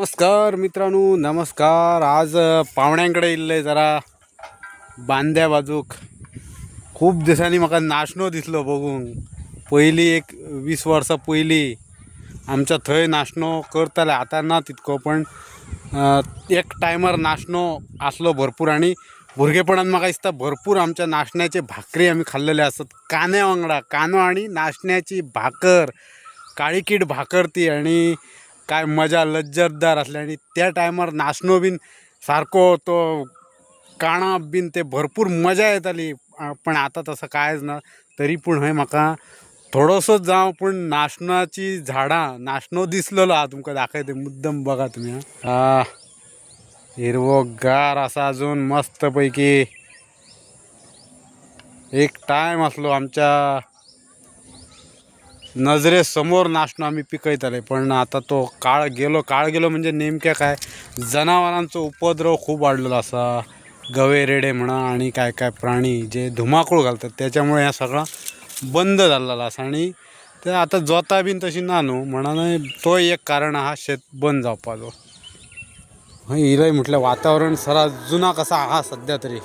नमस्कार मित्रांनो, नमस्कार. आज पाहुण्यांकडे इल्ले जरा बांद्या बाजूक खूप दिवसांनी म्हाका नाशनो दिसलो बघूंक. पहिली एक 20 वर्सां पयलीं आमच्या थंय नाशनो करताले, आता ना तितको, पण एक टायमार नाशनो आसलो भरपूर. आणि भुरगेपणांत म्हाका दिसता भरपूर आमच्या नाशण्याचे भाकरी आमी खाल्लेले असतात कांद्या वांगडा. कांदो आणि नाशण्याची भाकर, काळीकीट भाकर ती, आणि काय मजा लज्जतदार असले. आणि त्या टायमार नाशनो बीन सारको तो काणप बीन ते भरपूर मजा येताली. पण आता तसं कायच ना. तरी पूण हय म्हाका थोडोसोच जावं पण नाशनाची झाडां, नाशनो दिसलेलो हा तुमकां दाखयते मुद्दम बघा तुम्ही. हा हिरवोगार असा अजून मस्त पैकी. एक टायम असलो आमच्या नजरे समोर नाशनो आम्ही पिकयताले, पण आता तो काळ गेलो म्हणजे नेमक्या काय जनावरांचो उपद्रव खूप वाढलेलो असा. गवे रेडे म्हणा आणि काय काय प्राणी जे धुमाकूळ घालतात, त्याच्यामुळे ह्या सगळा बंद झालेला असा. आणि ते आता जोता बीन तशी ना न्हू म्हणून तो एक कारण हा शेत बंद जावपाचो. हय इलय म्हटलं वातावरण सरा जुना कसा हा सध्या तरी.